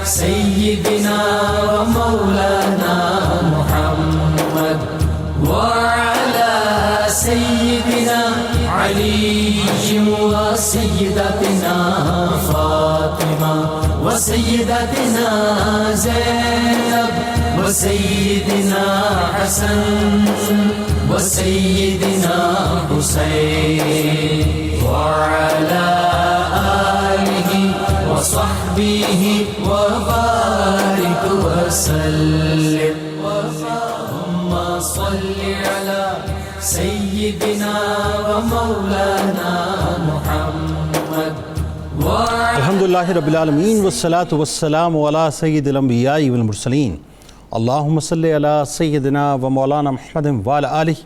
سيدنا ومولانا محمد وعلى سيدنا علي وسيدتنا فاطمة وسيدتنا زينب وسيدنا حسن وسيدنا حسين وعلى آله وصحبه وبارك وسلم اللهم صل على سيدنا ومولانا محمد الحمدللہ رب العالمین والصلاة والسلام علی سید الانبیاء والمرسلین اللہم صلی علی سیدنا و مولانا محمد وعلی آلہ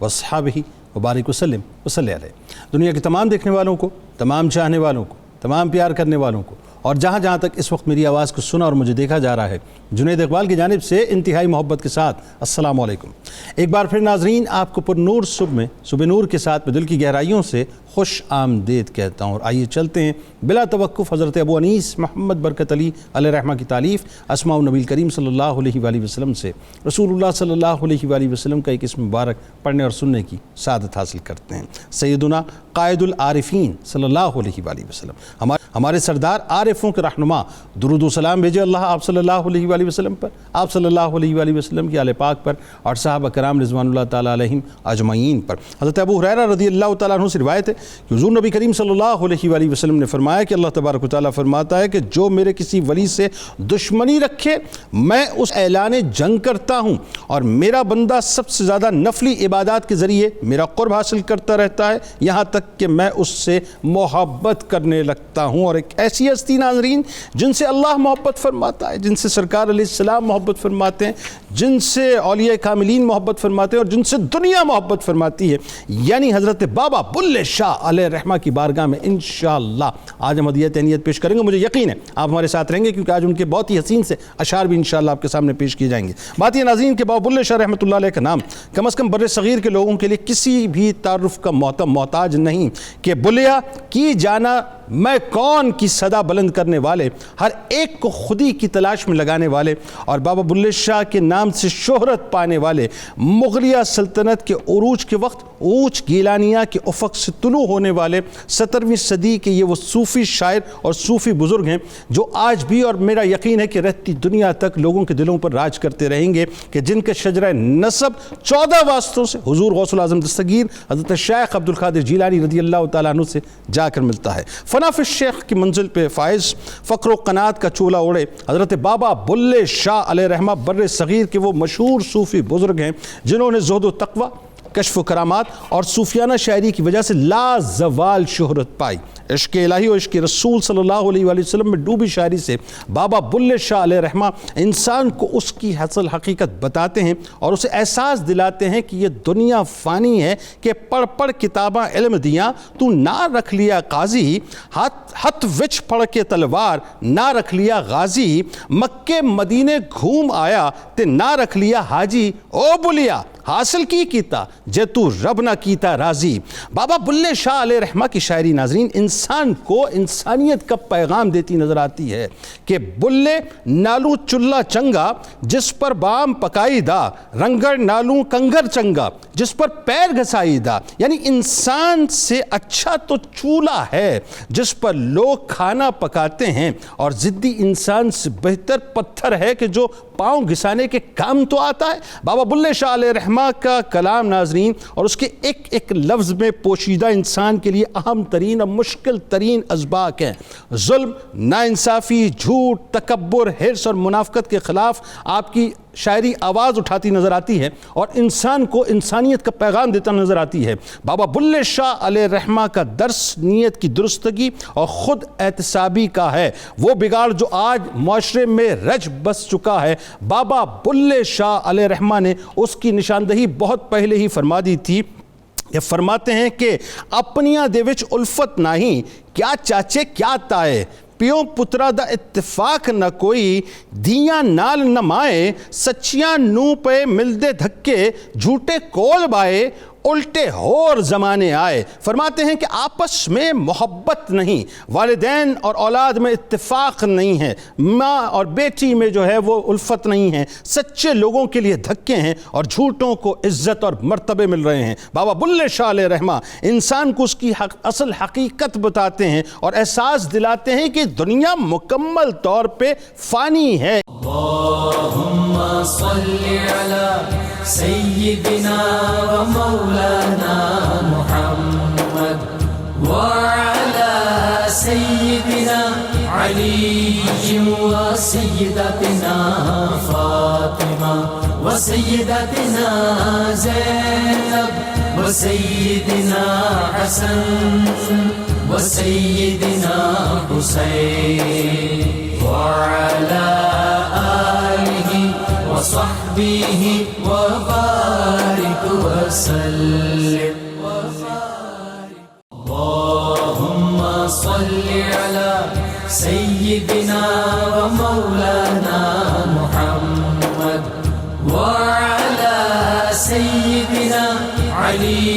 واصحابہ وبارک وسلم وصلی علیہ۔ دنیا کے تمام دیکھنے والوں کو، تمام چاہنے والوں کو، تمام پیار کرنے والوں کو اور جہاں جہاں تک اس وقت میری آواز کو سنا اور مجھے دیکھا جا رہا ہے، جنید اقبال کی جانب سے انتہائی محبت کے ساتھ السلام علیکم۔ ایک بار پھر ناظرین آپ کو پر نور صبح نور کے ساتھ میں دل کی گہرائیوں سے خوش آمدید کہتا ہوں، اور آئیے چلتے ہیں بلا توقف حضرت ابو انیس محمد برکت علی علیہ رحمہ کی تالیف اسماء النبی کریم صلی اللہ علیہ وآلہ وسلم سے رسول اللہ صلی اللہ علیہ وآلہ وسلم کا ایک اسم مبارک پڑھنے اور سننے کی سعادت حاصل کرتے ہیں۔ سیدنا قائد العارفین صلی اللہ علیہ وآلہ وسلم، ہمارے سردار عارفوں کے رہنما، درود و سلام بھیجے اللہ آپ صلی اللہ علیہ وآلہ وسلم پر، آپ صلی اللہ علیہ وآلہ وسلم کی آل پاک پر اور صحابہ کرام رضوان اللہ تعالیٰ علیہم اجمعین پر۔ حضرت ابو ہریرہ رضی اللہ تعالیٰ عنہ سے روایت ہے کہ حضور نبی کریم صلی اللہ علیہ وآلہ وسلم نے فرمایا کہ اللہ تبارک و تعالیٰ فرماتا ہے کہ جو میرے کسی ولی سے دشمنی رکھے میں اس اعلان جنگ کرتا ہوں، اور میرا بندہ سب سے زیادہ نفلی عبادات کے ذریعے میرا قرب حاصل کرتا رہتا ہے یہاں تک کہ میں اس سے محبت کرنے لگتا ہوں۔ اور ایک ایسی ہستی ناظرین جن سے اللہ محبت فرماتا ہے، جن سے سرکار علیہ السلام محبت فرماتے ہیں، جن سے اولیاء کاملین محبت فرماتے ہیں اور جن سے دنیا محبت فرماتی ہے، یعنی حضرت بابا بلے شاہ علیہ رحمہ کی بارگاہ میں انشاءاللہ آج ہم ہدیہ تہنیت پیش کریں گے۔ مجھے یقین ہے آپ ہمارے ساتھ رہیں گے کیونکہ آج ان کے بہت ہی حسین سے اشعار بھی انشاءاللہ آپ کے سامنے پیش کیے جائیں گے۔ بات یہ ناظرین کہ بابا بلے شاہ رحمۃ اللہ علیہ کا نام کم از کم بر صغیر کے لوگوں کے لیے کسی بھی تعارف کا محتاج نہیں کہ بلیا کی جانا میں کون کی صدا بلند کرنے والے، ہر ایک کو خودی کی تلاش میں لگانے والے، اور بابا بلے شاہ کے نام سے شہرت پانے والے، مغلیہ سلطنت کے عروج کے وقت اونچ گیلانیہ کے افق سے طلوع ہونے والے 17ویں صدی کے یہ وہ صوفی شاعر اور صوفی بزرگ ہیں جو آج بھی اور میرا یقین ہے کہ رہتی دنیا تک لوگوں کے دلوں پر راج کرتے رہیں گے، کہ جن کے شجرہ نسب 14 واسطوں سے حضور غوث العظم دستگیر حضرت شیخ عبد القادر جیلانی رضی اللہ تعالیٰ عنہ سے جا کر ملتا ہے۔ فنا فی الشیخ کی منزل پہ فائز فقر و قناعت کا چولہ اڑے حضرت بابا بلے شاہ علیہ رحمہ بر صغیر کے وہ مشہور صوفی بزرگ ہیں جنہوں نے زہد و تقوی، کشف و کرامات اور صوفیانہ شاعری کی وجہ سے لازوال شہرت پائی۔ عشق الہی و عشق رسول صلی اللہ علیہ وآلہ وسلم میں ڈوبی شاعری سے بابا بلے شاہ علیہ رحمہ انسان کو اس کی اصل حقیقت بتاتے ہیں اور اسے احساس دلاتے ہیں کہ یہ دنیا فانی ہے، کہ پڑھ پڑھ کتاباں علم دیاں تو نہ رکھ لیا قاضی، ہتھ وچ پڑھ کے تلوار نہ رکھ لیا غازی، مکے مدینے گھوم آیا تے نہ رکھ لیا حاجی، او بلیا حاصل کی کیتا جے تو رب نہ کیتا راضی۔ بابا بلے شاہ علیہ رحمہ کی شاعری ناظرین انسان کو انسانیت کا پیغام دیتی نظر آتی ہے کہ بلے نالو چلہ چنگا جس پر بام پکائی دا، رنگڑ نالو کنگر چنگا جس پر پیر گھسائی دا، یعنی انسان سے اچھا تو چولہا ہے جس پر لوگ کھانا پکاتے ہیں، اور ضدی انسان سے بہتر پتھر ہے کہ جو پاؤں گھسانے کے کام تو آتا ہے۔ بابا بلے شاہ علیہ رحمہ کا کلام ناظرین اور اس کے ایک ایک لفظ میں پوشیدہ انسان کے لیے اہم ترین اور مشکل ترین اسباق ہیں۔ ظلم، ناانصافی، جھوٹ، تکبر، حرص اور منافقت کے خلاف آپ کی شاعری آواز اٹھاتی نظر آتی ہے اور انسان کو انسانیت کا پیغام دیتا نظر آتی ہے۔ بابا بلے شاہ علیہ رحمہ کا درس نیت کی درستگی اور خود احتسابی کا ہے، وہ بگاڑ جو آج معاشرے میں رچ بس چکا ہے بابا بلے شاہ علیہ رحمہ نے اس کی نشاندہی بہت پہلے ہی فرما دی تھی۔ یہ فرماتے ہیں کہ اپنیاں دے وچ الفت نہیں، کیا چاچے کیا تائے، پیوں پترا دا اتفاق نہ کوئی، دیاں نال نہ مائے، سچیاں نو پہ مل دے دھکے، جھوٹے کول بائے، الٹے اور زمانے آئے۔ فرماتے ہیں کہ آپس میں محبت نہیں، والدین اور اولاد میں اتفاق نہیں ہے، ماں اور بیٹی میں جو ہے وہ الفت نہیں ہے، سچے لوگوں کے لیے دھکے ہیں اور جھوٹوں کو عزت اور مرتبے مل رہے ہیں۔ بابا بلے شاہ علیہ رحمہ انسان کو اس کی اصل حقیقت بتاتے ہیں اور احساس دلاتے ہیں کہ دنیا مکمل طور پہ فانی ہے۔ اللهم صل على سيدنا ومولانا محمد وعلى سيدنا علي وسيدتنا فاطمة وسيدتنا زينب وسيدنا حسن وسيدنا حسين وعلى آله وصحبه وبارك وسلم اللهم صل على سيدنا ومولانا محمد وعلى سيدنا علي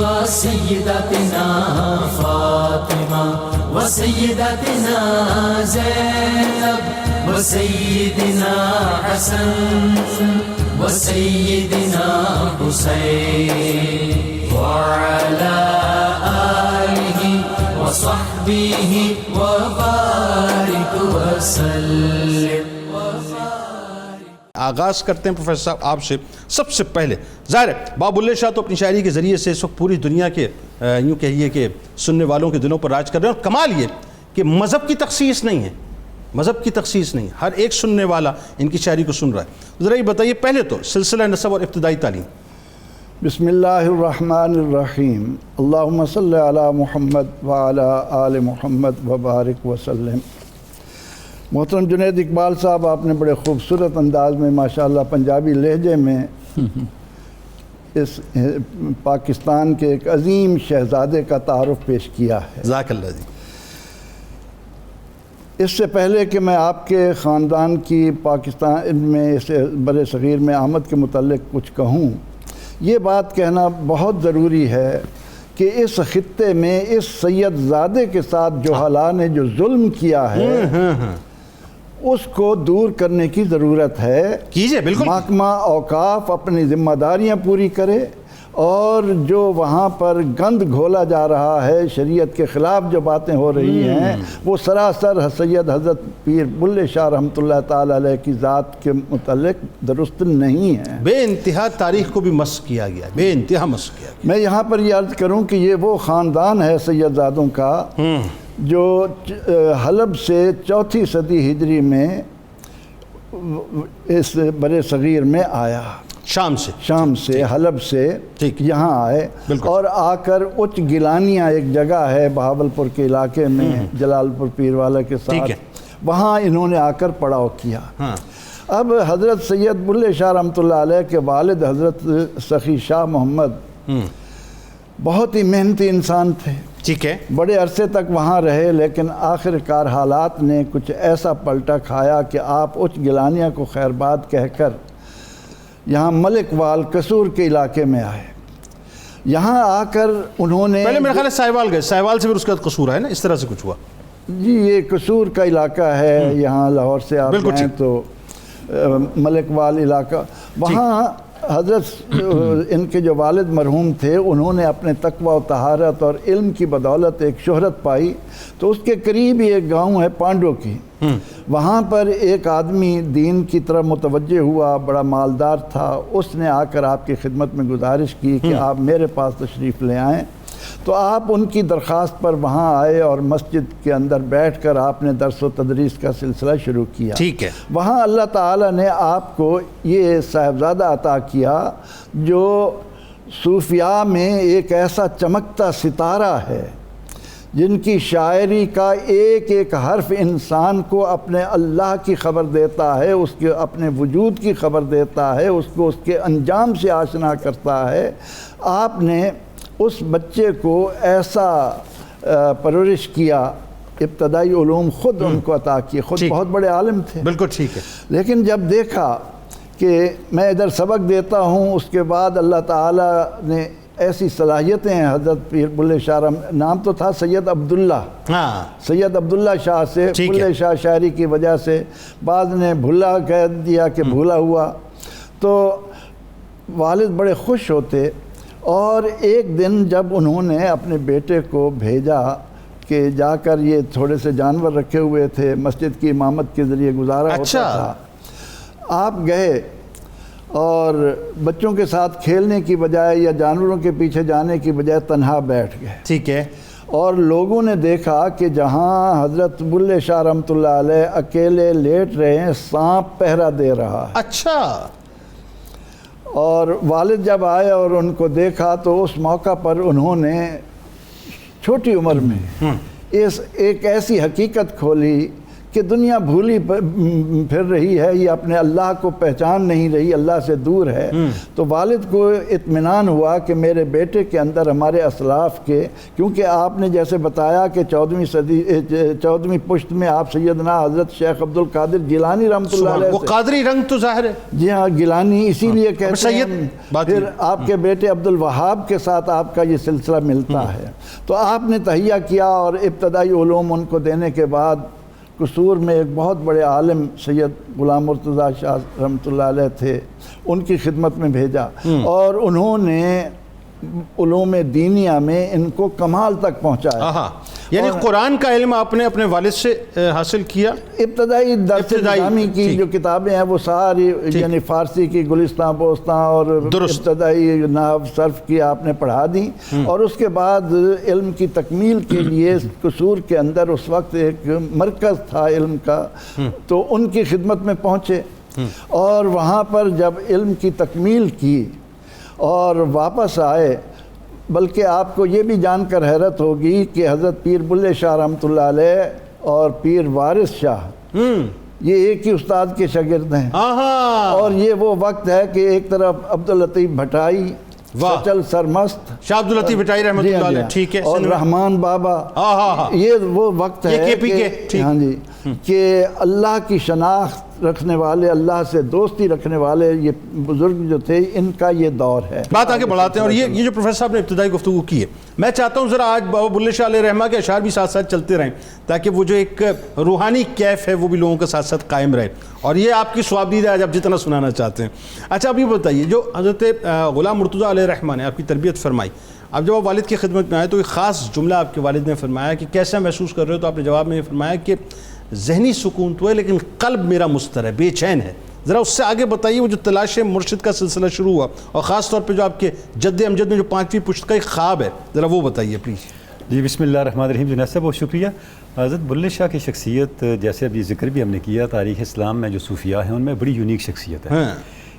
وسيدتنا فاطمة وسيدتنا زينب وسيدنا حسن وسيدنا حسين وعلى آله وصحبه وبارك وسلم۔ آغاز کرتے ہیں پروفیسر صاحب آپ سے۔ سب سے پہلے ظاہر ہے بابا بلے شاہ تو اپنی شاعری کے ذریعے سے اس وقت پوری دنیا کے یوں کہیے کہ سننے والوں کے دلوں پر راج کر رہے ہیں، اور کمال یہ کہ مذہب کی تخصیص نہیں ہے، مذہب کی تخصیص نہیں، ہر ایک سننے والا ان کی شاعری کو سن رہا ہے۔ ذرا یہ بتائیے پہلے تو سلسلہ نسب اور ابتدائی تعلیم۔ بسم اللہ الرحمن الرحیم، اللہم صلی علی محمد وعلی آل محمد وبارک وسلم۔ محترم جنید اقبال صاحب، آپ نے بڑے خوبصورت انداز میں ماشاءاللہ پنجابی لہجے میں اس پاکستان کے ایک عظیم شہزادے کا تعارف پیش کیا ہے۔ جزاک اللہ جی۔ اس سے پہلے کہ میں آپ کے خاندان کی پاکستان میں اس بر صغیر میں آمد کے متعلق کچھ کہوں، یہ بات کہنا بہت ضروری ہے کہ اس خطے میں اس سید زادے کے ساتھ جوہلا نے جو ظلم کیا ہے اس کو دور کرنے کی ضرورت ہے۔ کیجئے، بالکل۔ محکمہ اوقاف اپنی ذمہ داریاں پوری کرے، اور جو وہاں پر گند گھولا جا رہا ہے، شریعت کے خلاف جو باتیں ہو رہی ہیں، وہ سراسر سید حضرت پیر بلے شاہ رحمۃ اللہ تعالیٰ علیہ کی ذات کے متعلق درست نہیں ہے۔ بے انتہا تاریخ کو بھی مسخ کیا گیا، بے انتہا مسخ کیا گیا۔ میں یہاں پر یہ عرض کروں کہ یہ وہ خاندان ہے سید زادوں کا جو حلب سے 4 صدی ہجری میں اس بر صغیر میں آیا، شام سے حلب سے یہاں آئے، اور آ کر اچ گیلانیہ ایک جگہ ہے بہاولپور کے علاقے میں جلال پور پیروالا کے ساتھ، وہاں انہوں نے آ کر پڑاؤ کیا۔ اب حضرت سید بلے شاہ رحمۃ اللہ علیہ کے والد حضرت سخی شاہ محمد بہت ہی محنتی انسان تھے، ٹھیک ہے، بڑے عرصے تک وہاں رہے، لیکن آخر کار حالات نے کچھ ایسا پلٹا کھایا کہ آپ اچ گیلانیہ کو خیر باد کہہ کر یہاں ملک وال قصور کے علاقے میں آئے۔ یہاں آ کر انہوں نے پہلے میرے خیال ہے سائیوال گئے، سائیوال سے پھر اس کے بعد قصور ہے نا، اس طرح سے کچھ ہوا جی۔ یہ قصور کا علاقہ ہے، یہاں لاہور سے آپ گئے تو ملک وال علاقہ، وہاں حضرت ان کے جو والد مرحوم تھے انہوں نے اپنے تقوی و طہارت اور علم کی بدولت ایک شہرت پائی، تو اس کے قریب ہی ایک گاؤں ہے پانڈو کی، وہاں پر ایک آدمی دین کی طرف متوجہ ہوا، بڑا مالدار تھا، اس نے آ کر آپ کی خدمت میں گزارش کی کہ آپ میرے پاس تشریف لے آئیں، تو آپ ان کی درخواست پر وہاں آئے اور مسجد کے اندر بیٹھ کر آپ نے درس و تدریس کا سلسلہ شروع کیا۔ ٹھیک ہے، وہاں اللہ تعالیٰ نے آپ کو یہ صاحبزادہ عطا کیا جو صوفیاء میں ایک ایسا چمکتا ستارہ ہے، جن کی شاعری کا ایک ایک حرف انسان کو اپنے اللہ کی خبر دیتا ہے، اس کے اپنے وجود کی خبر دیتا ہے، اس کو اس کے انجام سے آشنا کرتا ہے۔ آپ نے اس بچے کو ایسا پرورش کیا، ابتدائی علوم خود ان کو عطا کیے، خود بہت بڑے عالم تھے، بالکل ٹھیک ہے، لیکن جب دیکھا کہ میں ادھر سبق دیتا ہوں، اس کے بعد اللہ تعالیٰ نے ایسی صلاحیتیں ہیں حضرت پیر بلے شاہ نام تو تھا سید عبداللہ، ہاں سید عبداللہ شاہ سے بلے شاہ شاعری کی وجہ سے بعد نے بھلا کہہ دیا کہ بھولا ہوا، تو والد بڑے خوش ہوتے۔ اور ایک دن جب انہوں نے اپنے بیٹے کو بھیجا کہ جا کر یہ تھوڑے سے جانور رکھے ہوئے تھے، مسجد کی امامت کے ذریعے گزارا ہوتا تھا، آپ گئے اور بچوں کے ساتھ کھیلنے کی بجائے یا جانوروں کے پیچھے جانے کی بجائے تنہا بیٹھ گئے، ٹھیک ہے، اور لوگوں نے دیکھا کہ جہاں حضرت بلے شاہ رحمۃ اللہ علیہ اکیلے لیٹ رہے ہیں، سانپ پہرا دے رہا ہے۔ اچھا، اور والد جب آئے اور ان کو دیکھا تو اس موقع پر انہوں نے چھوٹی عمر میں ایک ایسی حقیقت کھولی کہ دنیا بھولی پھر رہی ہے، یہ اپنے اللہ کو پہچان نہیں رہی، اللہ سے دور ہے۔ تو والد کو اطمینان ہوا کہ میرے بیٹے کے اندر ہمارے اسلاف کے، کیونکہ آپ نے جیسے بتایا کہ 14ویں پشت میں آپ سیدنا حضرت شیخ عبد القادر جیلانی رحمۃ اللہ علیہ، وہ قادری رنگ تو ظاہر ہے، جی ہاں گیلانی اسی لیے کہتے ہیں، پھر آپ کے بیٹے عبد الوہاب کے ساتھ آپ کا یہ سلسلہ ملتا ہے۔ تو آپ نے تہیہ کیا اور ابتدائی علوم ان کو دینے کے بعد قصور میں ایک بہت بڑے عالم سید غلام مرتضیٰ شاہ رحمۃ اللہ علیہ تھے، ان کی خدمت میں بھیجا، اور انہوں نے علوم دینیہ میں ان کو کمال تک پہنچایا۔ یعنی قرآن کا علم آپ نے اپنے والد سے حاصل کیا؟ ابتدائی درس نظامی کی جو کتابیں ہیں وہ ساری، یعنی فارسی کی گلستان بوستان اور ابتدائی نحو صرف کی آپ نے پڑھا دی، اور اس کے بعد علم کی تکمیل کے لیے قصور کے اندر اس وقت ایک مرکز تھا علم کا، تو ان کی خدمت میں پہنچے، اور وہاں پر جب علم کی تکمیل کی اور واپس آئے، بلکہ آپ کو یہ بھی جان کر حیرت ہوگی کہ حضرت پیر بلے شاہ رحمۃ اللہ علیہ اور پیر وارث شاہ یہ ایک ہی استاد کے شاگرد ہیں، اور یہ وہ وقت ہے کہ ایک طرف عبداللطیف بھٹائی، سچل سرمست شاہ عبداللطیف بھٹائی رحمۃ اللہ علیہ، ٹھیک ہے، اور رحمان بابا، یہ وہ وقت ہے کہ اللہ کی شناخت رکھنے والے، اللہ سے دوستی رکھنے والے یہ بزرگ جو تھے، ان کا یہ دور ہے۔ بات آگے بڑھاتے ہیں، اور یہ جو پروفیسر صاحب نے ابتدائی گفتگو کی ہے، میں چاہتا ہوں ذرا آج بابا بلے شاہ علیہ رحمہ کے اشعار بھی ساتھ ساتھ چلتے رہیں، تاکہ وہ جو ایک روحانی کیف ہے وہ بھی لوگوں کے ساتھ ساتھ قائم رہے، اور یہ آپ کی ثوابدید ہے آج آپ جتنا سنانا چاہتے ہیں۔ اچھا، اب یہ بتائیے، جو حضرت غلام مرتضیٰ علیہ رحمہ نے آپ کی تربیت فرمائی، اب جب آپ والد کی خدمت میں آئے تو ایک خاص جملہ آپ کے والد نے فرمایا کہ کیسا محسوس کر رہے ہو، تو آپ نے جواب میں یہ فرمایا کہ ذہنی سکون تو ہے لیکن قلب میرا مضطرب ہے، بے چین ہے۔ ذرا اس سے آگے بتائیے، وہ جو تلاش مرشد کا سلسلہ شروع ہوا، اور خاص طور پہ جو آپ کے جد امجد میں جو 5ویں پشت کا ایک خواب ہے، ذرا وہ بتائیے پلیز۔ جی بسم اللہ الرحمن الرحیم، جنید صاحب بہت شکریہ۔ حضرت بلے شاہ کی شخصیت، جیسے ابھی ذکر بھی ہم نے کیا، تاریخ اسلام میں جو صوفیاء ہیں ان میں بڑی یونیک شخصیت ہے،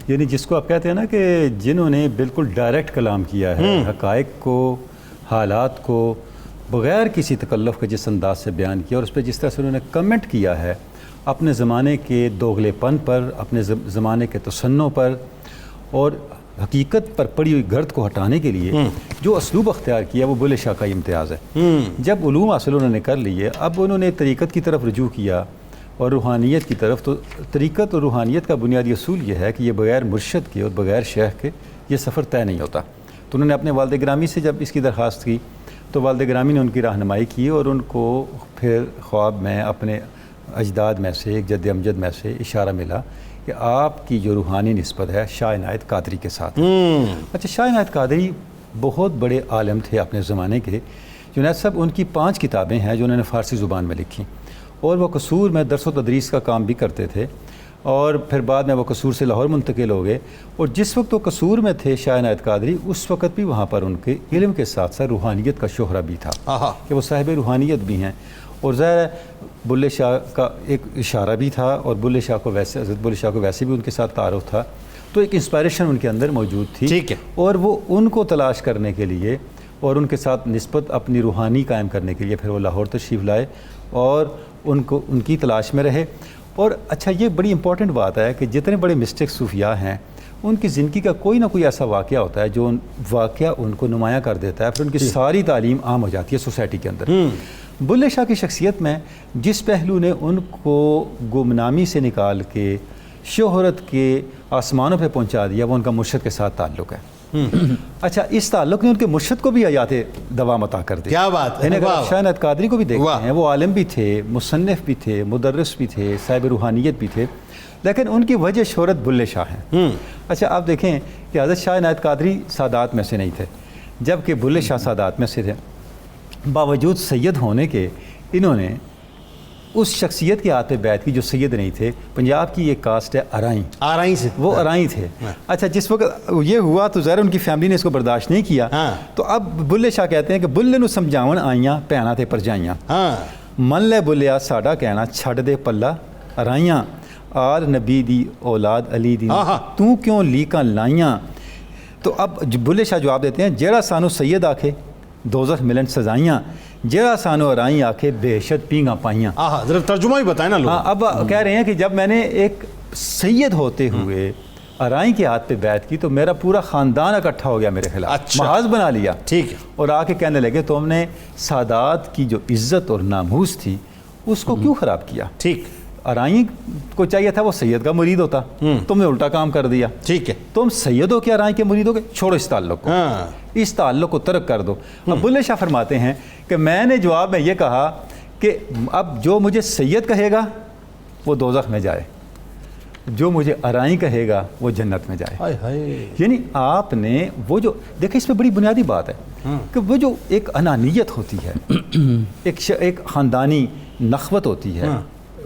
یعنی جس کو آپ کہتے ہیں نا کہ جنہوں نے بالکل ڈائریکٹ کلام کیا ہے، حقائق کو، حالات کو بغیر کسی تکلف کے جس انداز سے بیان کیا، اور اس پہ جس طرح سے انہوں نے کمنٹ کیا ہے اپنے زمانے کے دوغلے پن پر، اپنے زمانے کے تسنع پر، اور حقیقت پر پڑی ہوئی گرد کو ہٹانے کے لیے جو اسلوب اختیار کیا، وہ بلے شاہ کا امتیاز ہے۔ جب علوم حاصل انہوں نے کر لیے، اب انہوں نے طریقت کی طرف رجوع کیا اور روحانیت کی طرف، تو طریقت اور روحانیت کا بنیادی اصول یہ ہے کہ یہ بغیر مرشد کے اور بغیر شیخ کے یہ سفر طے نہیں ہوتا۔ تو انہوں نے اپنے والد گرامی سے جب اس کی درخواست کی تو والد گرامی نے ان کی رہنمائی کی، اور ان کو پھر خواب میں اپنے اجداد میں سے، ایک جد امجد میں سے اشارہ ملا کہ آپ کی جو روحانی نسبت ہے شاہ عنایت قادری کے ساتھ۔ اچھا، شاہ عنایت قادری بہت بڑے عالم تھے اپنے زمانے کے۔ جنید صاحب، ان کی 5 کتابیں ہیں جو انہوں نے فارسی زبان میں لکھی، اور وہ قصور میں درس و تدریس کا کام بھی کرتے تھے، اور پھر بعد میں وہ قصور سے لاہور منتقل ہو گئے، اور جس وقت وہ قصور میں تھے شاہ عنایت قادری، اس وقت بھی وہاں پر ان کے علم کے ساتھ ساتھ روحانیت کا شہرہ بھی تھا کہ وہ صاحب روحانیت بھی ہیں۔ اور ظاہر ہے بلے شاہ کا ایک اشارہ بھی تھا، اور بلے شاہ کو ویسے، حضرت بلے شاہ کو ویسے بھی ان کے ساتھ تعارف تھا، تو ایک انسپائریشن ان کے اندر موجود تھی، ٹھیک ہے، اور وہ ان کو تلاش کرنے کے لیے اور ان کے ساتھ نسبت اپنی روحانی قائم کرنے کے لیے پھر وہ لاہور تشریف لائے اور ان کی تلاش میں رہے۔ اور اچھا، یہ بڑی امپورٹنٹ بات ہے کہ جتنے بڑے مسٹک صوفیاء ہیں ان کی زندگی کا کوئی نہ کوئی ایسا واقعہ ہوتا ہے جو واقعہ ان کو نمایاں کر دیتا ہے، پھر ان کی ساری تعلیم عام ہو جاتی ہے سوسائٹی کے اندر۔ بلے شاہ کی شخصیت میں جس پہلو نے ان کو گمنامی سے نکال کے شہرت کے آسمانوں پہ پہنچا دیا، وہ ان کا مرشد کے ساتھ تعلق ہے۔ اچھا، اس تعلق نے ان کے مرشد کو بھی حیات دوام عطا کر دی۔ کیا بات ہے! اگر شاہ عنایت قادری کو بھی دیکھتے ہیں، وہ عالم بھی تھے، مصنف بھی تھے، مدرس بھی تھے، صاحب روحانیت بھی تھے، لیکن ان کی وجہ شہرت بلے شاہ ہیں۔ اچھا، آپ دیکھیں کہ حضرت شاہ عنایت قادری سادات میں سے نہیں تھے، جبکہ بلے شاہ سادات میں سے تھے۔ باوجود سید ہونے کے انہوں نے اس شخصیت کے ہاتھ پہ بیعت کی جو سید نہیں تھے۔ پنجاب کی ایک کاسٹ ہے ارائیں سے وہ ارائیں تھے۔ اچھا، جس وقت یہ ہوا تو ظاہر ان کی فیملی نے اس کو برداشت نہیں کیا، تو اب بلے شاہ کہتے ہیں کہ بلے نو سمجھاون آئیاں پینا تے پرجائیاں، من لے بلیا ساڈا کہنا چھڈ دے پلا ارائیاں، آل نبی دی اولاد علی دی تو کیوں لیکاں لائیاں۔ تو اب بلے شاہ جواب دیتے ہیں، جیڑا سانو سید آکھے دوزخ ملن سزائیاں، جیڑا سانو ارائیں آکھے بہشت پینگاں پائیاں۔ ذرا ترجمہ ہی بتائیں نا لوگ۔ اب کہہ رہے ہیں کہ جب میں نے ایک سید ہوتے ہوئے ارائیں کے ہاتھ پہ بیعت کی تو میرا پورا خاندان اکٹھا ہو گیا میرے خلاف، محاذ بنا لیا، ٹھیک ہے، اور آ کے کہنے لگے تم نے سادات کی جو عزت اور ناموس تھی اس کو کیوں خراب کیا؟ ٹھیک، ارائیں کو چاہیے تھا وہ سید کا مرید ہوتا، تم نے الٹا کام کر دیا۔ ٹھیک ہے، تم سید ہو کہ ارائیں کے مرید ہو گے؟ چھوڑو اس تعلق کو، اس تعلق کو ترک کر دو۔ اب بلے شاہ فرماتے ہیں کہ میں نے جواب میں یہ کہا کہ اب جو مجھے سید کہے گا وہ دوزخ میں جائے، جو مجھے ارائیں کہے گا وہ جنت میں جائے۔ یعنی آپ نے وہ جو دیکھیں، اس میں بڑی بنیادی بات ہے کہ وہ جو ایک انانیت ہوتی ہے، ایک خاندانی نخوت ہوتی ہے،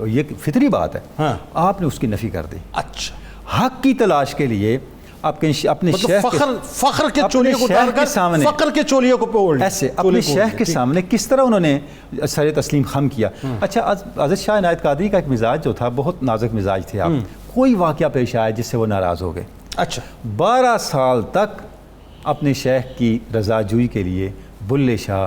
یہ فطری بات ہے، آپ نے اس کی نفی کر دی۔ اچھا، حق کی تلاش کے لیے اپنے شیخ فخر کے چولیے کو اتار کر فقر کے چولیے کو پوڑ ایسے اپنے شیخ کے سامنے کس طرح انہوں نے سر تسلیم خم کیا۔ اچھا، حضرت شاہ عنایت قادری کا ایک مزاج جو تھا بہت نازک مزاج تھے، آپ کوئی واقعہ پیش آیا جس سے وہ ناراض ہو گئے۔ اچھا، 12 سال تک اپنے شیخ کی رضا جوئی کے لیے بلے شاہ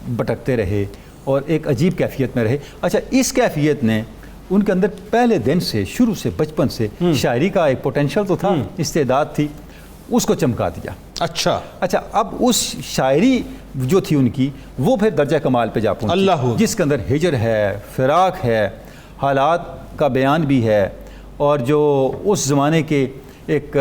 بھٹکتے رہے اور ایک عجیب کیفیت میں رہے۔ اچھا، اس کیفیت نے ان کے اندر پہلے دن سے، شروع سے، بچپن سے شاعری کا ایک پوٹینشل تو تھا، استعداد تھی، اس کو چمکا دیا۔ اچھا، اب اس شاعری جو تھی ان کی وہ پھر درجہ کمال پہ جا پہنچی، جس کے اندر ہجر ہے، فراق ہے، حالات کا بیان بھی ہے، اور جو اس زمانے کے ایک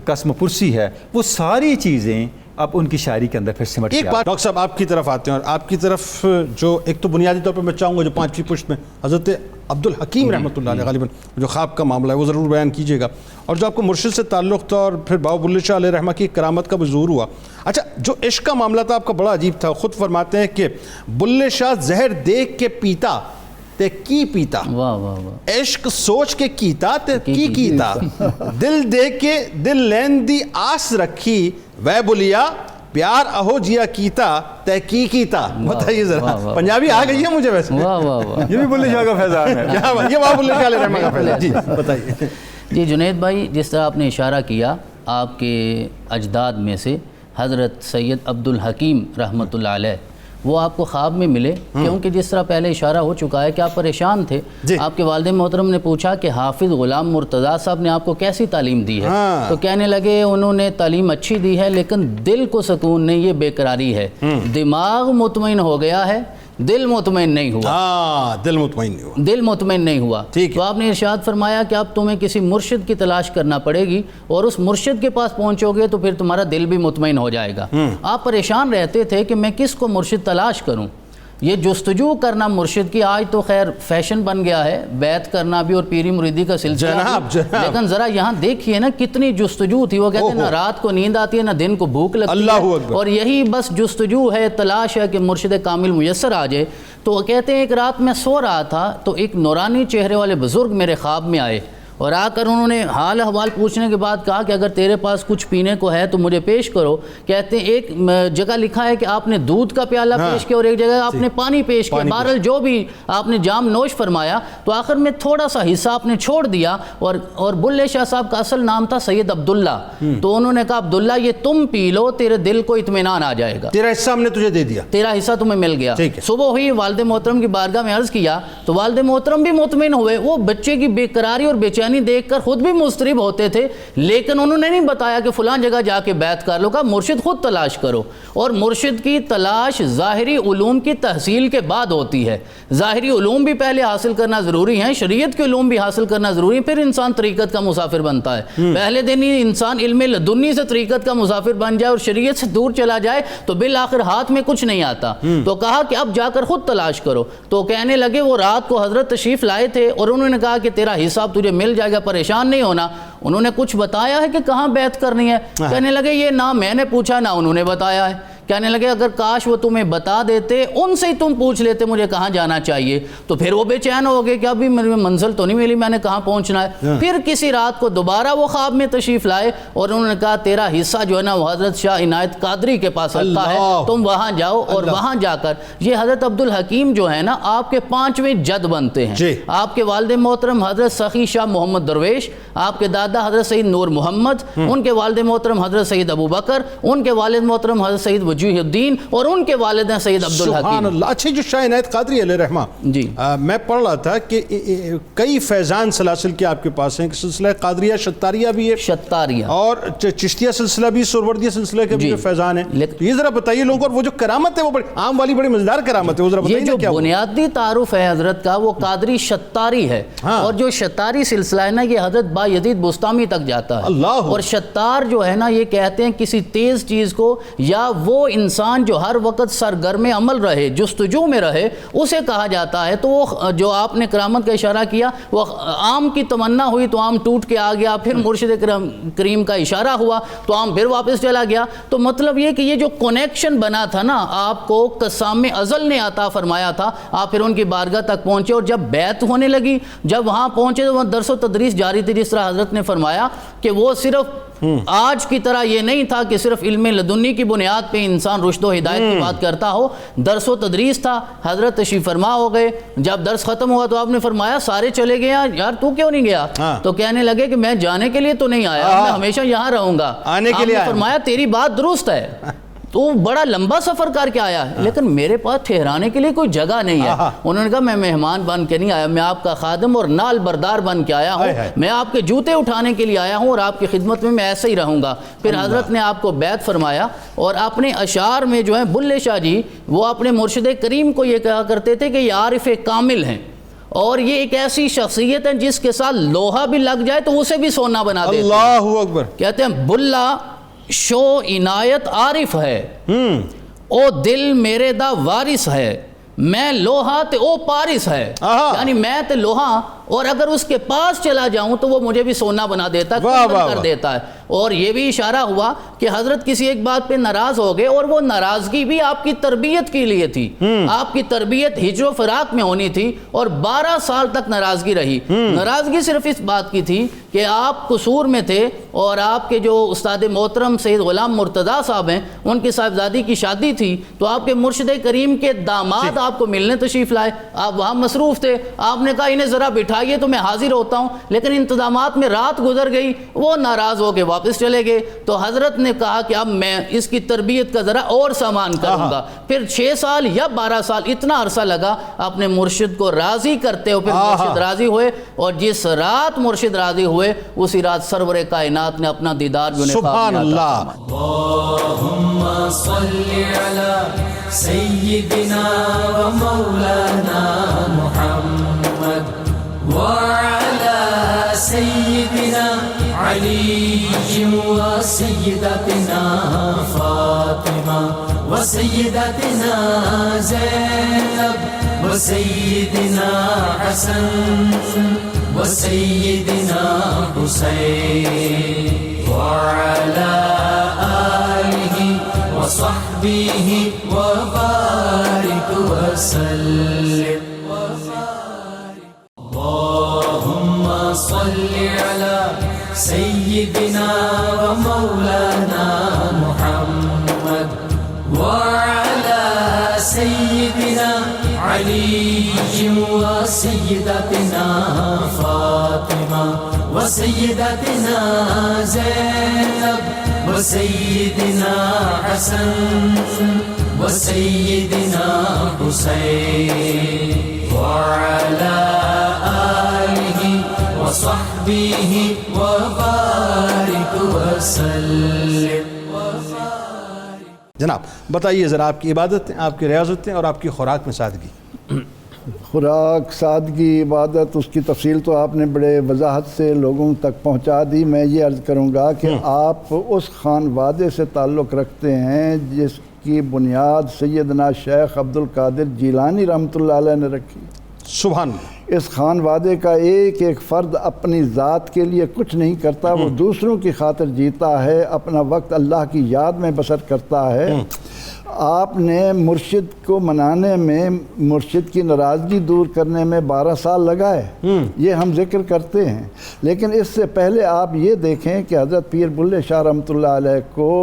قسم پرسی ہے، وہ ساری چیزیں اب ان کی شاعری کے اندر پھر سمٹ ایک بات ڈاکٹر صاحب آپ کی طرف آتے ہیں، اور آپ کی طرف جو ایک تو بنیادی طور پہ میں چاہوں گا جو 5ویں پشت میں حضرت عبدالحکیم رحمۃ اللہ علیہ غالباً جو خواب کا معاملہ ہے وہ ضرور بیان کیجیے گا، اور جو آپ کو مرشد سے تعلق تھا اور پھر بابا بلے شاہ علیہ رحمہ کی کرامت کا بھی ظہور ہوا۔ اچھا، جو عشق کا معاملہ تھا آپ کا بڑا عجیب تھا، خود فرماتے ہیں کہ بلے شاہ زہر دیکھ کے پیتا تے کی پیتا، واہ واہ واہ، عشق سوچ کے کیتا تے کی کیتا، دل دے کے دل لین دی آس رکھی وے بلیا پیار اہو جیا کیتا تے کی کیتا۔ بتائیے ذرا، پنجابی آ گئی ہے مجھے ویسے، واہ واہ واہ، یہ بھی بلے شاہ کا فیضان ہے۔ کیا بات، یہ بابا بلے شاہ علیہ رحمہ کا فیضان، جی بتائیے۔ جی جنید بھائی، جس طرح آپ نے اشارہ کیا، آپ کے اجداد میں سے حضرت سید عبدالحکیم رحمۃ اللہ علیہ وہ آپ کو خواب میں ملے، کیونکہ جس طرح پہلے اشارہ ہو چکا ہے کہ آپ پریشان تھے۔ آپ کے والد محترم نے پوچھا کہ حافظ غلام مرتضیٰ صاحب نے آپ کو کیسی تعلیم دی ہے، تو کہنے لگے انہوں نے تعلیم اچھی دی ہے لیکن دل کو سکون نہیں، یہ بے قراری ہے، دماغ مطمئن ہو گیا ہے، دل مطمئن نہیں ہوا۔ دل مطمئن نہیں ہوا، دل مطمئن نہیں ہوا۔ تو آپ نے ارشاد فرمایا کہ اب تمہیں کسی مرشد کی تلاش کرنا پڑے گی، اور اس مرشد کے پاس پہنچو گے تو پھر تمہارا دل بھی مطمئن ہو جائے گا۔ آپ پریشان رہتے تھے کہ میں کس کو مرشد تلاش کروں، یہ جستجو کرنا مرشد کی آج تو خیر فیشن بن گیا ہے، بیعت کرنا بھی اور پیری مریدی کا سلسلہ بھی، لیکن ذرا یہاں دیکھیے نا کتنی جستجو تھی۔ وہ کہتے ہیں نہ رات کو نیند آتی ہے نہ دن کو بھوک لگتی ہے، اور یہی بس جستجو ہے، تلاش ہے کہ مرشد کامل میسر آ جائے۔ تو وہ کہتے ہیں ایک رات میں سو رہا تھا تو ایک نورانی چہرے والے بزرگ میرے خواب میں آئے، اور آ کر انہوں نے حال احوال پوچھنے کے بعد کہا کہ اگر تیرے پاس کچھ پینے کو ہے تو مجھے پیش کرو۔ کہتے ہیں ایک جگہ لکھا ہے کہ آپ نے دودھ کا پیالہ پیش کیا اور ایک جگہ آپ نے پانی پیش کیا، بہرحال جو بھی آپ نے جام نوش فرمایا، تو آخر میں تھوڑا سا حصہ آپ نے چھوڑ دیا، اور بلے شاہ صاحب کا اصل نام تھا سید عبداللہ، تو انہوں نے کہا عبداللہ یہ تم پی لو، تیرے دل کو اطمینان آ جائے گا، تیرا حصہ ہم نے تجھے دے دیا، تیرا حصہ تمہیں مل گیا۔ صبح ہوئی، والد محترم کی بارگاہ میں عرض کیا تو والد محترم بھی مطمئن ہوئے، وہ بچے کی بے قراری اور بے چینی بدنی دیکھ کر خود بھی مضطرب ہوتے تھے، لیکن انہوں نے نہیں بتایا کہ فلاں جگہ جا کے بیعت کر لو، کہا مرشد خود تلاش کرو. اور مرشد کی تلاش ظاہری علوم کی تحصیل کے بعد ہوتی ہے. ظاہری علوم بھی پہلے حاصل کرنا ضروری ہیں، شریعت کے علوم بھی حاصل کرنا ضروری ہے، پھر انسان طریقت کا مسافر بنتا ہے. پہلے دن ہی انسان علم لدنی سے طریقت کا مسافر بن جائے اور شریعت سے دور چلا جائے تو بالآخر ہاتھ میں کچھ نہیں آتا. تو کہا کہ اب جا کر خود تلاش کرو. تو کہنے لگے وہ رات کو حضرت تشریف لائے تھے اور انہوں نے کہا کہ تیرا حساب تجھے مل جائے گا، پریشان نہیں ہونا. انہوں نے کچھ بتایا ہے کہ کہاں بیعت کرنی ہے؟ کہنے لگے یہ نہ میں نے پوچھا نہ انہوں نے بتایا ہے. کہنے لگے اگر کاش وہ تمہیں بتا دیتے، ان سے ہی تم پوچھ لیتے مجھے کہاں جانا چاہیے. تو پھر وہ بے چین ہو گئے کہ ابھی میری منزل تو نہیں ملی، میں نے کہاں پہنچنا ہے. پھر کسی رات کو دوبارہ وہ خواب میں تشریف لائے اور انہوں نے کہا تیرا حصہ جو ہے نا وہ حضرت شاہ عنایت قادری کے پاس رکھا ہے، تم وہاں جاؤ. اور وہاں جا کر یہ حضرت عبدالحکیم جو ہے نا آپ کے 5ویں جد بنتے ہیں. آپ کے والد محترم حضرت سخی شاہ محمد درویش، آپ کے دادا حضرت سید نور محمد، ان کے والد محترم حضرت سید ابو بکر، ان کے والد محترم حضرت سید وجیہ الدین، اور ان کے والد ہیں سید عبدالحکیم. سبحان اللہ. اچھا جو شاہ عنایت قادری علیہ رحمہ، جی میں پڑھ رہا تھا کہ کئی فیضان سلاسل کے آپ کے پاس ہیں، کہ سلسلہ قادریہ شتاریہ بھی ہے، شتاریہ اور چشتیہ سلسلہ بھی، سروردیہ سلسلہ کے بھی فیضان ہیں. یہ ذرا بتائیے لوگوں کو، وہ جو کرامت ہے وہ بڑی عام والی بڑی مزیدار کرامت ہے، وہ ذرا بتائیے. یہ جو بنیادی تعارف ہے حضرت کا وہ قادری شتاری ہے. اور جو شتاری سلسلہ ہے نا یہ حضرت با یزید بستامی تک جاتا ہے. اور شتار جو ہے نا یہ کہتے ہیں کسی تیز چیز کو یا وہ انسان جو ہر وقت سرگرم عمل رہے، جستجو میں رہے، اسے کہا جاتا ہے. تو وہ جو آپ نے کرامت کا اشارہ کیا، وہ آم کی تمنا ہوئی تو آم ٹوٹ کے آ گیا، پھر مرشد کریم کا اشارہ ہوا تو آم پھر واپس چلا گیا. تو مطلب یہ کہ یہ جو کنیکشن بنا تھا نا آپ کو قسام ازل نے عطا فرمایا تھا، آپ پھر ان کی بارگاہ تک پہنچے. اور جب بیعت ہونے لگی، جب وہاں پہنچے تو وہاں درس و تدریس جاری تھی. جس طرح حضرت نے فرمایا کہ وہ صرف آج کی طرح یہ نہیں تھا کہ صرف علم لدنی کی بنیاد پہ انسان رشد و ہدایت کی بات کرتا ہو، درس و تدریس تھا. حضرت تشریف فرما ہو گئے، جب درس ختم ہوا تو آپ نے فرمایا سارے چلے گئے یار تو کیوں نہیں گیا؟ تو کہنے لگے کہ میں جانے کے لیے تو نہیں آیا، میں ہمیشہ یہاں رہوں گا. آپ نے فرمایا تیری بات درست ہے، تو بڑا لمبا سفر کر کے آیا ہے، لیکن میرے پاس ٹھہرانے کے لیے کوئی جگہ نہیں ہے. انہوں نے کہا میں مہمان بن کے نہیں آیا، میں آپ کا خادم اور نال بردار بن کے آیا ہوں، میں آپ کے جوتے اٹھانے کے لیے آیا ہوں اور آپ کی خدمت میں ایسے ہی رہوں گا. پھر حضرت نے آپ کو بیعت فرمایا اور اپنے اشعار میں جو ہے بلے شاہ جی وہ اپنے مرشد کریم کو یہ کہا کرتے تھے کہ یہ عارف کامل ہیں اور یہ ایک ایسی شخصیت ہے جس کے ساتھ لوہا بھی لگ جائے تو اسے بھی سونا بنا دیتے ہیں. اللہ اکبر. کہتے ہیں بلا شو عنایت عارف ہے، او دل میرے دا وارث ہے، میں لوہا تے او پارس ہے. یعنی میں تے لوہا اور اگر اس کے پاس چلا جاؤں تو وہ مجھے بھی سونا بنا دیتا ہے، کر دیتا ہے. اور یہ بھی اشارہ ہوا کہ حضرت کسی ایک بات پہ ناراض ہو گئے اور وہ ناراضگی بھی آپ کی تربیت کے لیے تھی. آپ کی تربیت ہجر و فراق میں ہونی تھی اور 12 سال تک ناراضگی رہی. ناراضگی صرف اس بات کی تھی کہ آپ قصور میں تھے اور آپ کے جو استاد محترم سید غلام مرتضیٰ صاحب ہیں ان کی صاحبزادی کی شادی تھی، تو آپ کے مرشد کریم کے داماد آپ کو ملنے تشریف لائے. آپ وہاں مصروف تھے، آپ نے کہا انہیں ذرا بٹھائیے تو میں حاضر ہوتا ہوں، لیکن انتظامات میں رات گزر گئی، وہ ناراض ہو کے واپس چلے گئے. تو حضرت نے کہا کہ اب میں اس کی تربیت کا ذرا اور سامان کروں گا. پھر 6 سال یا 12 سال اتنا عرصہ لگا اپنے مرشد کو راضی کرتے ہو. پھر مرشد راضی ہوئے اور جس رات مرشد راضی ہوئے اسی رات سرور کائنات نے اپنا دیدار جو نے سبحان اللہ. اللہم صلی علی سیدنا و مولانا محمد وعلى سيدنا علي وسيدتنا فاطمة وسيدتنا زينب وسيدنا حسن وسيدنا حسين وعلى آله وصحبه وبارك وسلم. اللهم صل على سيدنا ومولانا محمد وعلى سيدنا علي وسيدتنا فاطمة وسيدتنا زينب وسيدنا حسن وسيدنا حسين وعلى وصحبه وبارك وسلم. جناب بتائیے ذرا آپ کی عبادتیں، آپ کی ریاضتیں اور آپ کی خوراک میں سادگی. خوراک، سادگی، عبادت، اس کی تفصیل تو آپ نے بڑے وضاحت سے لوگوں تک پہنچا دی. میں یہ عرض کروں گا کہ آپ اس خانوادے سے تعلق رکھتے ہیں جس کی بنیاد سیدنا شیخ عبد القادر جیلانی رحمۃ اللہ علیہ نے رکھی. سبحان اللہ. اس خانوادے کا ایک ایک فرد اپنی ذات کے لیے کچھ نہیں کرتا، وہ دوسروں کی خاطر جیتا ہے، اپنا وقت اللہ کی یاد میں بسر کرتا ہے. آپ نے مرشد کو منانے میں، مرشد کی ناراضگی دور کرنے میں 12 سال لگائے، یہ ہم ذکر کرتے ہیں. لیکن اس سے پہلے آپ یہ دیکھیں کہ حضرت پیر بلے شاہ رحمۃ اللہ علیہ کو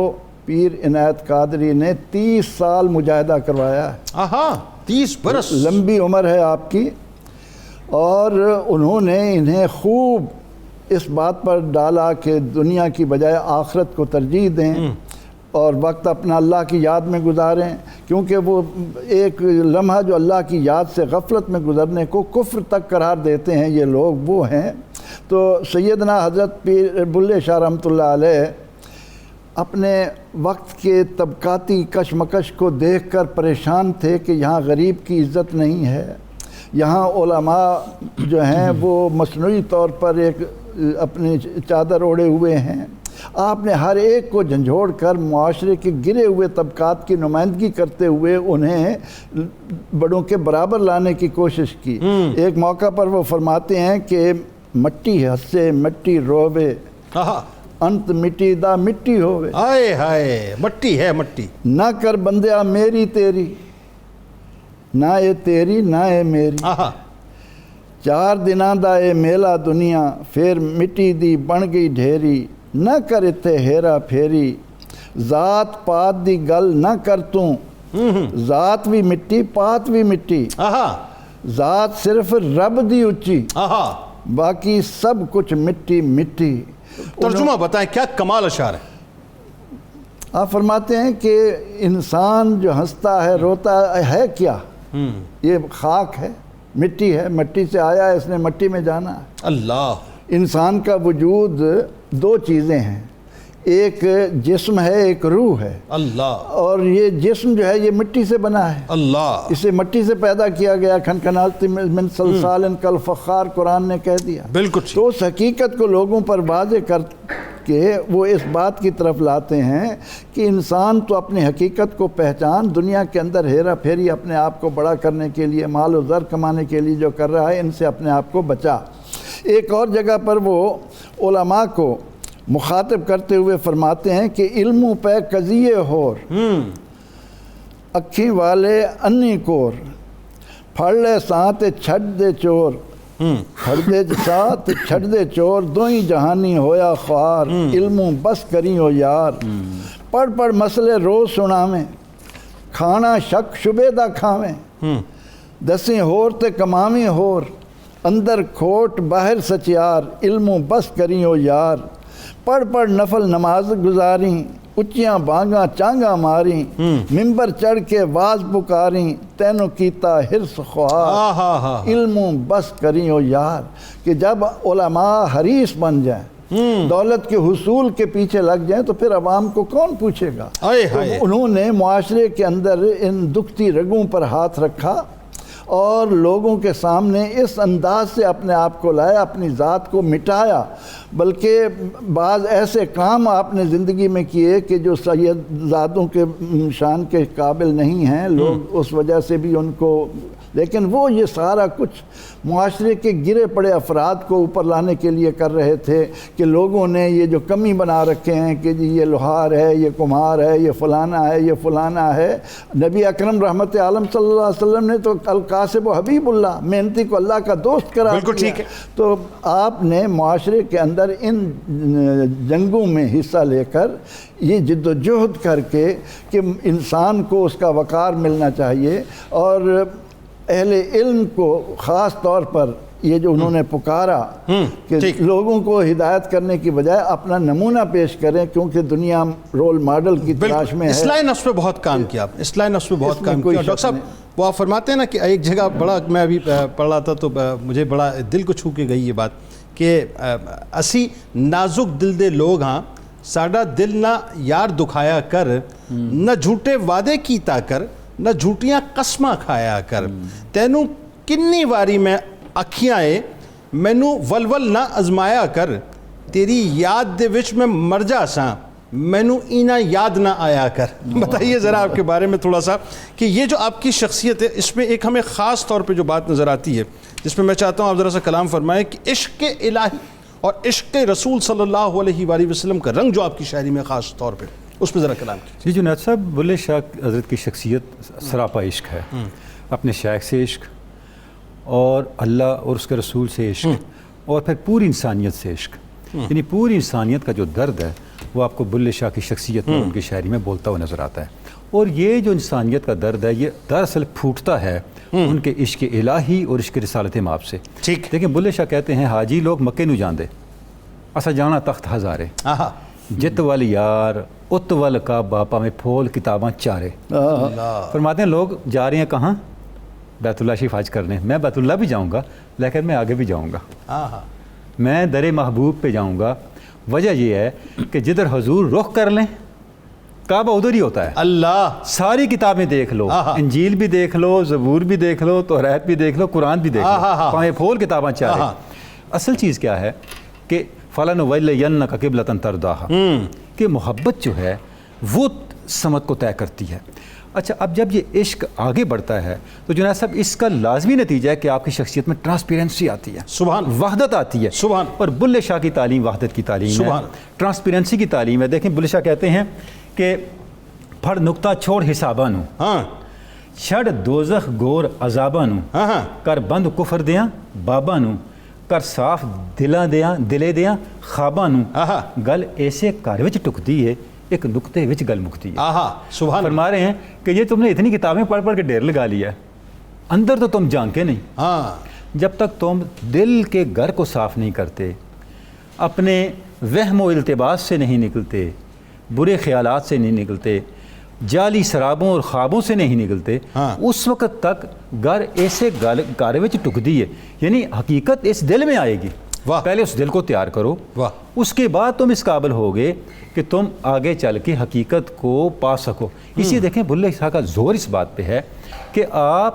پیر عنایت قادری نے 30 سال مجاہدہ کروایا ہے. 30 برس لمبی عمر ہے آپ کی، اور انہوں نے انہیں خوب اس بات پر ڈالا کہ دنیا کی بجائے آخرت کو ترجیح دیں اور وقت اپنا اللہ کی یاد میں گزاریں، کیونکہ وہ ایک لمحہ جو اللہ کی یاد سے غفلت میں گزرنے کو کفر تک قرار دیتے ہیں، یہ لوگ وہ ہیں. تو سیدنا حضرت پیر بلے شاہ رحمۃ اللہ علیہ اپنے وقت کے طبقاتی کشمکش کو دیکھ کر پریشان تھے کہ یہاں غریب کی عزت نہیں ہے، یہاں علماء جو ہیں وہ مصنوعی طور پر ایک اپنی چادر اوڑے ہوئے ہیں. آپ نے ہر ایک کو جھنجھوڑ کر معاشرے کے گرے ہوئے طبقات کی نمائندگی کرتے ہوئے انہیں بڑوں کے برابر لانے کی کوشش کی. ایک موقع پر وہ فرماتے ہیں کہ مٹی ہنسے مٹی روے، انت مٹی دا مٹی ہوئے. ہائے ہائے، مٹی ہے مٹی. نہ کر بندیا میری تیری، نہ اے تیری نہ اے میری. 4 دناں دا اے میلا دنیا، پھر مٹی دی بن گئی ڈھیری. نہ کر اتھے ہیرا پھیری، ذات پات دی گل نہ کر توں. ذات بھی مٹی پات بھی مٹی، ذات صرف رب دی اچھی، باقی سب کچھ مٹی مٹی. ترجمہ بتائیں، کیا کمال اشعار ہے. آپ فرماتے ہیں کہ انسان جو ہنستا ہے روتا ہے کیا؟ یہ خاک ہے، مٹی ہے، مٹی سے آیا ہے، اس نے مٹی میں جانا ہے. اللہ. انسان کا وجود 2 چیزیں ہیں، ایک جسم ہے، ایک روح ہے. اللہ. اور یہ جسم جو ہے یہ مٹی سے بنا ہے. اللہ. اسے مٹی سے پیدا کیا گیا. کھنکھنالتی من صلصال کالفخار قرآن نے کہہ دیا. بالکل. تو اس حقیقت کو لوگوں پر واضح کر کے وہ اس بات کی طرف لاتے ہیں کہ انسان تو اپنی حقیقت کو پہچان، دنیا کے اندر ہیرا پھیری اپنے آپ کو بڑا کرنے کے لیے، مال و زر کمانے کے لیے جو کر رہا ہے، ان سے اپنے آپ کو بچا. ایک اور جگہ پر وہ علماء کو مخاطب کرتے ہوئے فرماتے ہیں کہ علموں پہ قضیے ہور، اکھی والے انی کور، پھڑ لے ساتھ چھڑ دے چور، پھڑ دے ساتھ چھڑ دے چور، دوئی جہانی ہویا خوار، علموں بس کری ہو یار. پڑھ پڑھ مسئلے روز سناویں، کھانا شک شبے دا کھاویں، دسیں ہور تے کماویں ہور، اندر کھوٹ باہر سچیار، علموں بس کری ہو یار. پڑھ پڑھ نفل نماز گزاریں، اچیاں بانگاں چانگاں ماریں، ممبر چڑھ کے واز پکاریں، تینوں کیتا حرص خواہاں، علموں بس کری ہو یار. کہ جب علماء حریص بن جائیں، دولت کے حصول کے پیچھے لگ جائیں، تو پھر عوام کو کون پوچھے گا. تو انہوں نے معاشرے کے اندر ان دکھتی رگوں پر ہاتھ رکھا اور لوگوں کے سامنے اس انداز سے اپنے آپ کو لایا، اپنی ذات کو مٹایا. بلکہ بعض ایسے کام آپ نے زندگی میں کیے کہ جو سیدزادوں کے شان کے قابل نہیں ہیں، لوگ اس وجہ سے بھی ان کو، لیکن وہ یہ سارا کچھ معاشرے کے گرے پڑے افراد کو اوپر لانے کے لیے کر رہے تھے کہ لوگوں نے یہ جو کمی بنا رکھے ہیں کہ جی یہ لوہار ہے، یہ کمہار ہے، یہ فلانا ہے، یہ فلانا ہے. نبی اکرم رحمت عالم صلی اللہ علیہ وسلم نے تو القاسب و حبیب اللہ، محنتی کو اللہ کا دوست قرار دیا. تو آپ نے معاشرے کے اندر ان جنگوں میں حصہ لے کر یہ جد و جہد کر کے کہ انسان کو اس کا وقار ملنا چاہیے، اور اہل علم کو خاص طور پر یہ جو انہوں نے پکارا کہ لوگوں کو ہدایت کرنے کی بجائے اپنا نمونہ پیش کریں، کیونکہ دنیا رول ماڈل کی تلاش میں ہے. اصلاح نفس پہ بہت کام کیا آپ نے، اصلاح نفس پہ بہت کام کیا. ڈاکٹر صاحب وہ آپ فرماتے ہیں نا کہ ایک جگہ بڑا، میں ابھی پڑھ رہا تھا تو مجھے بڑا دل کو چھو کے گئی یہ بات کہ اسی نازک دل دے لوگ ہاں، ساڈا دل نہ یار دکھایا کر، نہ جھوٹے وعدے کیتا کر، نہ جھوٹیاں قسماں کھایا کر، تینوں کنی واری میں اکھیاں اے مینوں ولول نہ ازمایا کر، تیری یاد دے وچ میں مر جا ساں، مینوں اینا یاد نہ آیا کر۔ بتائیے ذرا آپ کے بارے میں تھوڑا سا کہ یہ جو آپ کی شخصیت ہے اس میں ایک ہمیں خاص طور پہ جو بات نظر آتی ہے، جس میں چاہتا ہوں آپ ذرا سا کلام فرمائیں کہ عشق الہی اور عشق رسول صلی اللہ علیہ وآلہ وسلم کا رنگ جو آپ کی شاعری میں خاص طور پہ، اس پہ ذرا کلام کیجیے۔ جی جنید صاحب، بلے شاہ حضرت کی شخصیت سراپا عشق ہے، اپنے شیخ سے عشق اور اللہ اور اس کے رسول سے عشق اور پھر پوری انسانیت سے عشق، یعنی پوری انسانیت کا جو درد ہے وہ آپ کو بلے شاہ کی شخصیت میں ان کی شاعری میں بولتا ہوا نظر آتا ہے۔ اور یہ جو انسانیت کا درد ہے یہ دراصل پھوٹتا ہے ان کے عشق الہی اور عشق رسالت مآب سے۔ ٹھیک، دیکھیں بلے شاہ کہتے ہیں حاجی لوگ مکے نو جاندے اسا جانا تخت ہزارے، جت وال یار ات وال کا باپا میں پھول کتاباں چارے۔ فرماتے ہیں لوگ جا رہے ہیں کہاں؟ بیت اللہ شریف حج کرنے۔ میں بیت اللہ بھی جاؤں گا لیکن میں آگے بھی جاؤں گا، میں در محبوب پہ جاؤں گا۔ وجہ یہ ہے کہ جدھر حضور رخ کر لیں کعبہ ادھر ہی ہوتا ہے۔ اللہ، ساری کتابیں دیکھ لو، انجیل بھی دیکھ لو، زبور بھی دیکھ لو، توریت بھی دیکھ لو، قرآن بھی دیکھ لو، پائیں پھول کتاباں چارے۔ اصل چیز کیا ہے کہ فَلَنُوَلِّيَنَّكَ قِبْلَةً تَرْضَاهَا، کہ محبت جو ہے وہ سمت کو طے کرتی ہے۔ اچھا، اب جب یہ عشق آگے بڑھتا ہے تو جناب صاحب اس کا لازمی نتیجہ ہے کہ آپ کی شخصیت میں ٹرانسپیرنسی آتی ہے، سبحان، وحدت آتی ہے۔ سبحان، اور بلے شاہ کی تعلیم وحدت کی تعلیم ہے، سبحان، ٹرانسپیرنسی کی تعلیم ہے۔ دیکھیں بلے شاہ کہتے ہیں کہ پھڑ نکتہ چھوڑ حسابانو، چھڑ دوزخ گور عذابانو، کر بند کفر دیاں بابانو، کر صاف دلے دیاں خوابانو، گل ایسے کار وچ ٹکدی ہے ایک نقطے وچ گل مکتی ہے۔ سبحان، فرما رہے ہیں کہ یہ تم نے اتنی کتابیں پڑھ پڑھ کے ڈھیر لگا لیا ہے، اندر تو تم جانتے نہیں۔ جب تک تم دل کے گھر کو صاف نہیں کرتے، اپنے وہم و التباس سے نہیں نکلتے، برے خیالات سے نہیں نکلتے، جعلی شرابوں اور خوابوں سے نہیں نکلتے، اس وقت تک گھر ایسے گارے وچ ٹکدی ہے، یعنی حقیقت اس دل میں آئے گی۔ پہلے اس دل کو تیار کرو، اس کے بعد تم اس قابل ہوگے کہ تم آگے چل کے حقیقت کو پا سکو۔ اسی دیکھیں بلے شاہ کا زور اس بات پہ ہے کہ آپ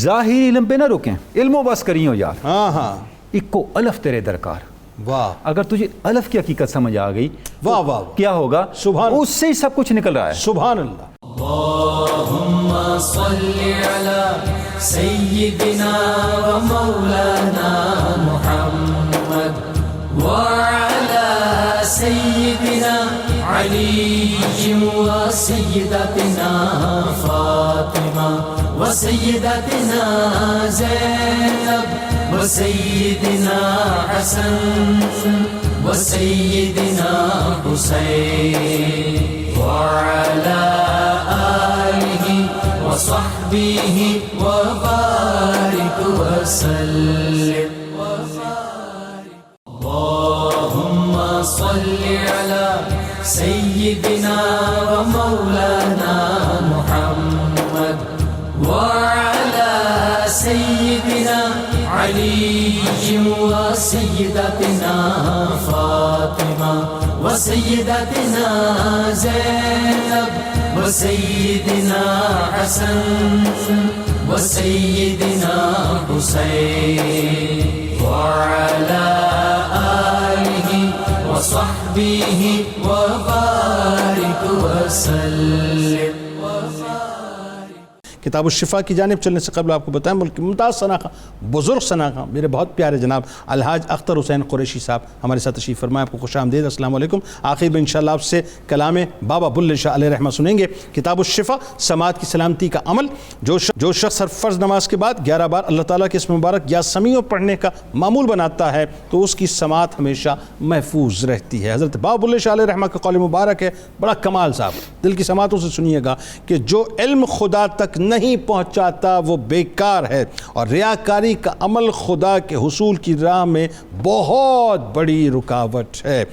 ظاہری علم پہ نہ رکیں، علم و بس کریو یار، اکو الف تیرے درکار۔ اگر تجھے الف کی حقیقت سمجھ آ گئی کیا ہوگا؟ سبحان، اس سے ہی سب کچھ نکل رہا ہے۔ سبحان اللہ۔ اللهم صل على سيدنا ومولانا محمد وعلى سيدنا علي وسيدتنا فاطمة وسيدتنا زينب وسيدنا حسن وسيدنا حسين وعلى آله وصحبه وبارك وسلم اللهم صل على سيدنا ومولانا محمد وعلى سيدنا علي وسيدتنا فاطمة وسيدتنا زينب وسيدنا حسن وسيدنا حسين وعلى آله وصحبه وبارك وسلم۔ کتاب الشفا کی جانب چلنے سے قبل آپ کو بتائیں ملک ممتاز ثناخواں، بزرگ ثناخواں، میرے بہت پیارے جناب الحاج اختر حسین قریشی صاحب ہمارے ساتھ تشریف فرمائے۔ آپ کو خوش آمدید، السلام علیکم۔ آخر میں انشاءاللہ آپ سے کلام بابا بلے شاہ علیہ رحمہ سنیں گے۔ کتاب الشفا، سماعت کی سلامتی کا عمل۔ جو شخص ہر فرض نماز کے بعد 11 بار اللہ تعالیٰ کے اسم مبارک یا سمیع پڑھنے کا معمول بناتا ہے تو اس کی سماعت ہمیشہ محفوظ رہتی ہے۔ حضرت بابا بلے شاہ علیہ رحمہ کا قول مبارک ہے، بڑا کمال صاحب، دل کی سماعتوں سے سنیے گا کہ جو علم خدا تک نہیں پہنچاتا وہ بیکار ہے، اور ریاکاری کا عمل خدا کے حصول کی راہ میں بہت بڑی رکاوٹ ہے۔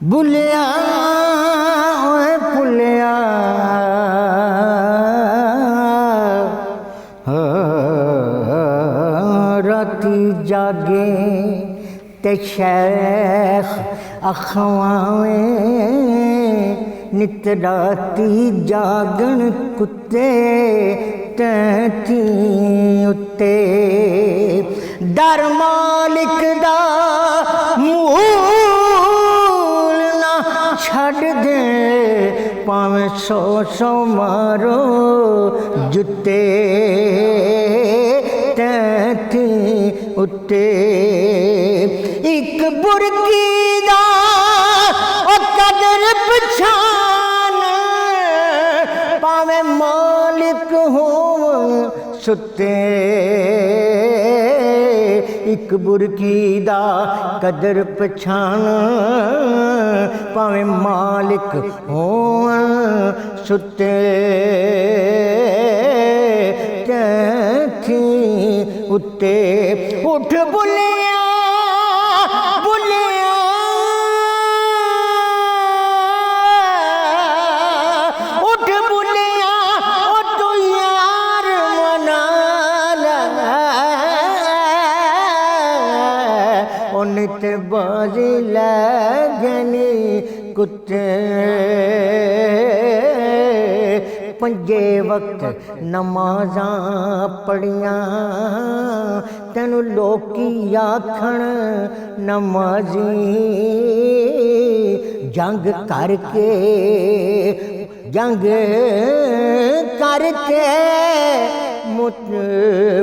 بلیا اوے بلیا تے شیخ اخواویں نت راتی جاگن کتے تھی اتے در مالک دا مول نہ چھڑ دے پاویں سو سو مارو جتے تھی اتے ایک برکی دا او قدر پچھان پاویں مالک ہوں ستے ایک برکی دا قدر پچھان پاویں مالک ہوں ستے تھی اتے اٹھ بلیاں بلیاں اٹھ بلیاں او تو یار منا لگا ان تے بازی لگنی کتے پنجے وقت نمازاں پڑھیاں تینوں لوکی آکھن نمازی جنگ کر کے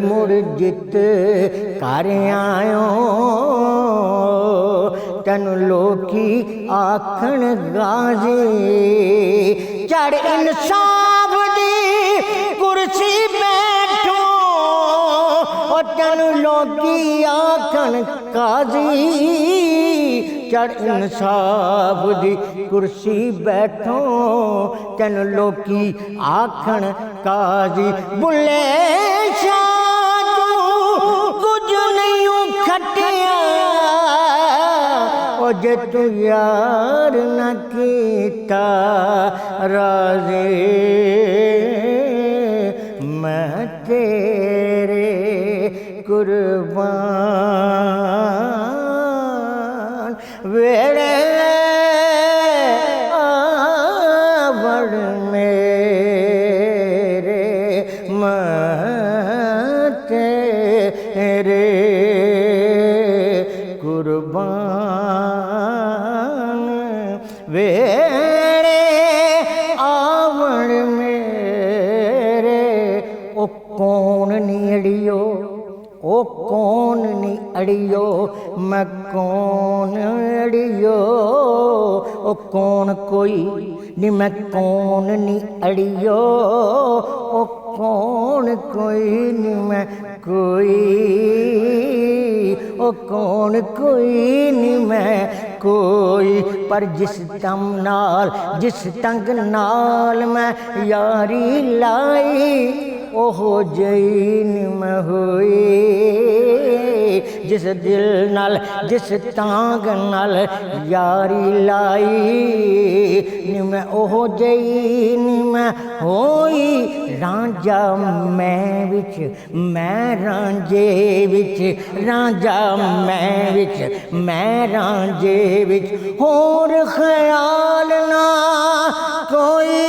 مڑ جت کر آیوں تینوں لوکی آکھن غازی چڑھ انصاف دی کرسی بیٹھو او تینوں لوکی آکھن قاضی چڑھ انصاف دی کرسی بیٹھو تینوں لوکی آکھن قاضی بلے شاہ تو کچھ نہیں کھٹیا او جے تو یار نہ کیتا راضی میں تیرے قربان ویڑے آوڑ میرے میں تیرے قربان ویڑے آوڑ میرے او کون نہیں اڑیو او کون نہیں اڑیو میں کون اڑیو او کون کوئی نہیں میں کون نہیں اڑیو او کون کوئی نہیں میں کوئی او کون کوئی نہیں میں کوئی پر جس دم نال جس تنگ نال میں یاری لائی اوہو جین میں ہوئی جس دل نال جس تانگ نال یاری لائی نی میں اوہو جین میں ہوئی رانجا میں وچ میں رانجے وچ رانجا میں وچ میں رانجے وچ ہور خیال نہ کوئی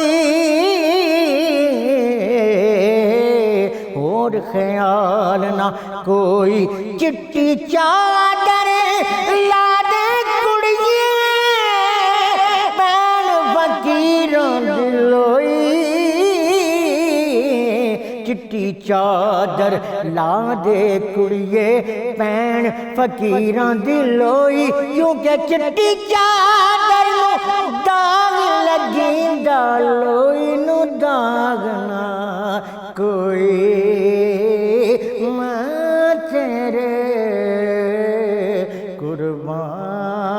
اور خیال نہ کوئی چٹی چادر لا دے کڑیے بین فقیراں دلوئی چٹی چادر لا دے کڑیے بین فقیراں دلوئی کیونکہ چٹی چادر نو داغ لگی دالوئی نو داغنا کوئی میں تیرے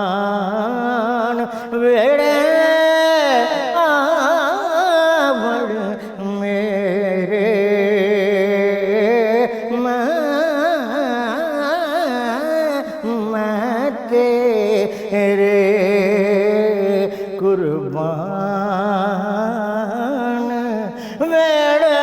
قربان ویڑے آوڑ میرے میں تیرے قربان ویڑے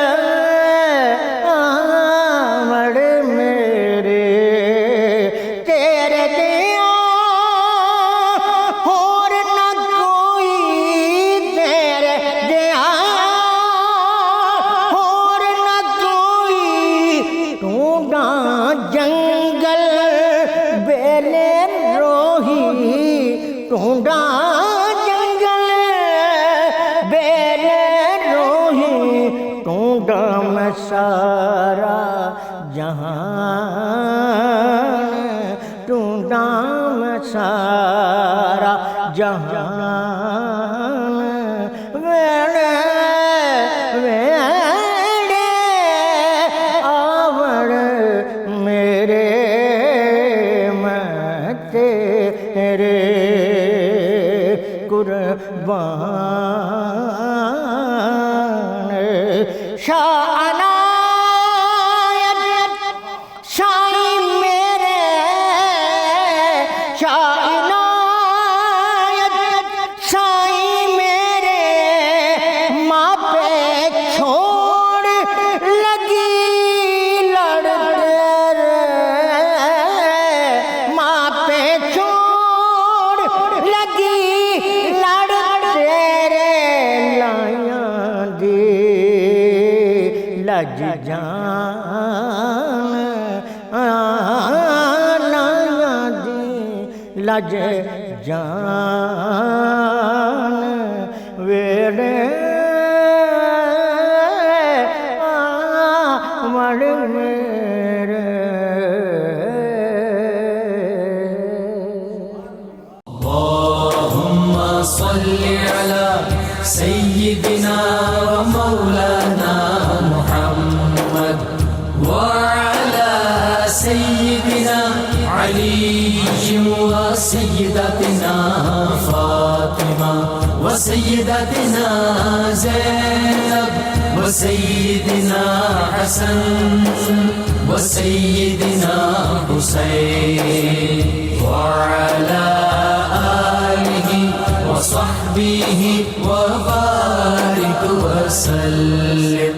بیلے روہی ٹھونڈا جنگل بیلے روہی ٹھونڈا میں سارا جہان ٹھونڈا میں سارا جہان ویڑے ویڑے آوڑ میرے میں تیرے قربان شاہ عنایت شاہی میرے شاہ عنایت شاہی میرے ماں پہ چھوڑ لگی لڑتے رے ماں پہ چھوڑ لگی لڑتے رے لائیاں دی لج جان لائیاں دی لج جان ویڑے آوڑ میرے اللهم صل على سيدنا ومولانا محمد وعلى سيدنا علي وسيدتنا فاطمة وسيدتنا زينب وسيدنا حسن وسيدنا حسين وعلى آله وصحبه وبارك وسلم